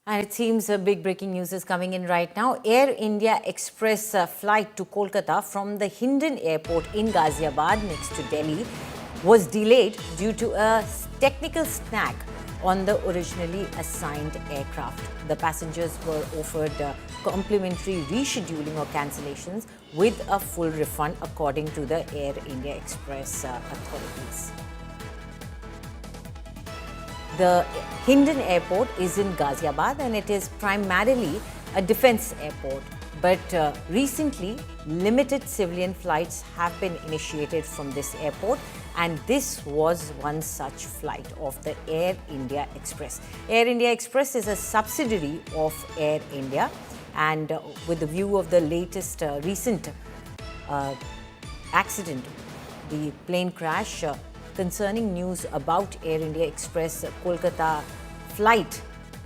And it seems big breaking news is coming in right now. Air India Express flight to Kolkata from the Hindon airport in Ghaziabad next to Delhi was delayed due to a technical snag on the originally assigned aircraft. The passengers were offered complimentary rescheduling or cancellations with a full refund according to the Air India Express authorities. The Hindon airport is in Ghaziabad and it is primarily a defense airport. But recently, limited civilian flights have been initiated from this airport, and this was one such flight of the Air India Express. Air India Express is a subsidiary of Air India, and with the view of the latest recent accident, the plane crash, concerning news about Air India Express Kolkata flight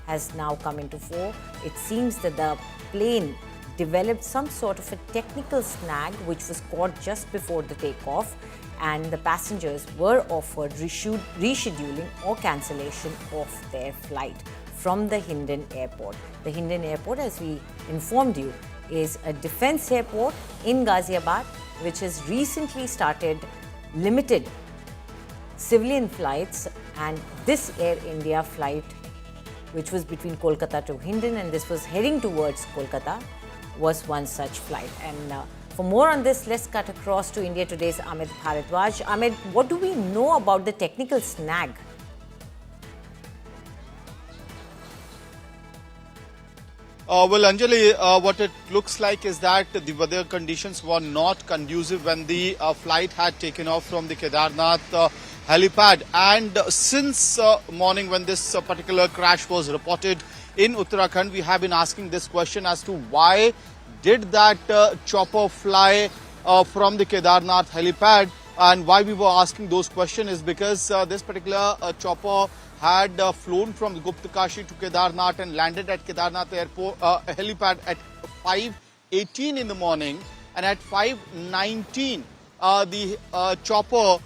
has now come into fore. It seems that the plane developed some sort of a technical snag which was caught just before the takeoff, and the passengers were offered rescheduling or cancellation of their flight from the Hindon airport. The Hindon airport, as we informed you, is a defense airport in Ghaziabad which has recently started limited civilian flights, and this Air India flight, which was between Kolkata to Hindon and this was heading towards Kolkata, was one such flight. And for more on this, let's cut across to India Today's Amit Bharadwaj. Amit, what do we know about the technical snag? Well, Anjali, what it looks like is that the weather conditions were not conducive when the flight had taken off from the Kedarnath helipad, and since morning when this particular crash was reported in Uttarakhand, we have been asking this question as to why did that chopper fly from the Kedarnath helipad. And why we were asking those questions is because this particular chopper had flown from Uttarakhand to Kedarnath and landed at Kedarnath airport helipad at 5:18 in the morning, and at 5:19 the chopper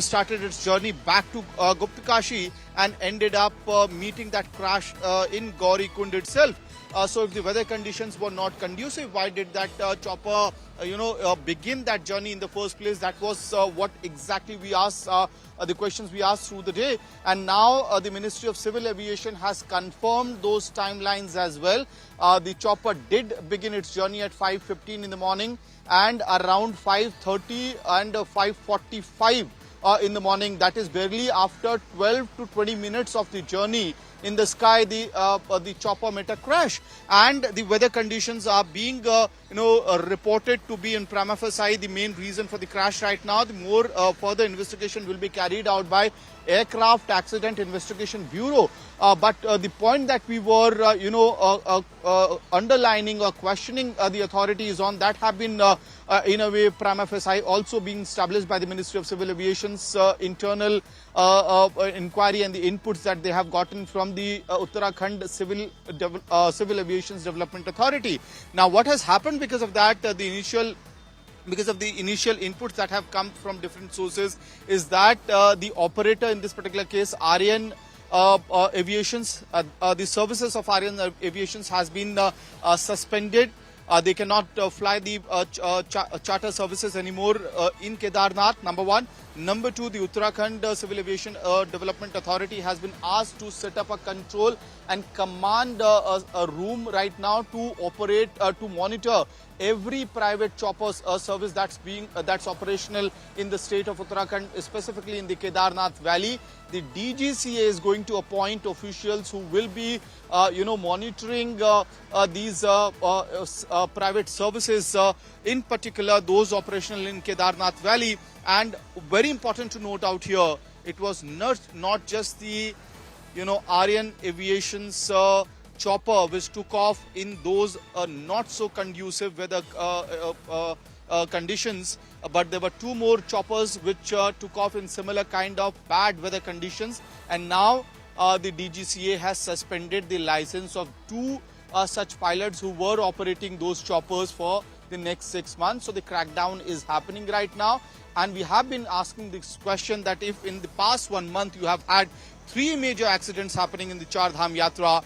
started its journey back to Guptakashi and ended up meeting that crash in Gaurikund itself. So if the weather conditions were not conducive, why did that chopper begin that journey in the first place? That was what exactly we asked, the questions we asked through the day. And now the Ministry of Civil Aviation has confirmed those timelines as well. The chopper did begin its journey at 5:15 in the morning, and around 5:30 and 5:45 in the morning, that is barely after 12 to 20 minutes of the journey in the sky, the chopper met a crash, and the weather conditions are being reported to be in prima facie the main reason for the crash right now. The more further investigation will be carried out by Aircraft Accident Investigation Bureau. But the point that we were underlining or questioning the authorities on, that have been in a way prima facie also being established by the Ministry of Civil Aviation's internal inquiry and the inputs that they have gotten from the Uttarakhand Civil Aviation's Development Authority. Now, what has happened because of that, because of the initial inputs that have come from different sources, is that the operator in this particular case, Aryan Aviations, the services of Aryan Aviations has been suspended. They cannot fly the charter services anymore in Kedarnath, number one. Number two, the Uttarakhand Civil Aviation Development Authority has been asked to set up a control and command a room right now to operate, to monitor every private chopper service that's operational in the state of Uttarakhand, specifically in the Kedarnath Valley. The DGCA is going to appoint officials who will be, monitoring these private services, in particular those operational in Kedarnath Valley. And very important to note out here, it was not just the Aryan Aviation's chopper which took off in those not so conducive weather conditions, but there were two more choppers which took off in similar kind of bad weather conditions, and now the DGCA has suspended the license of two such pilots who were operating those choppers for the next 6 months. So the crackdown is happening right now, and we have been asking this question that if in the past 1 month you have had 3 major accidents happening in the Char Dham Yatra,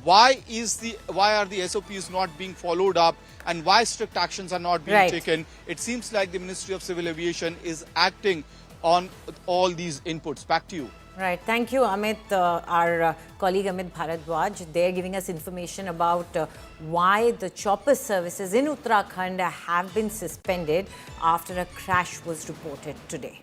why are the SOPs not being followed up, and why strict actions are not being taken. It seems like the Ministry of Civil Aviation is acting on all these inputs. Back to you. Right. Thank you, Amit. Our colleague Amit Bharadwaj, they're giving us information about why the chopper services in Uttarakhand have been suspended after a crash was reported today.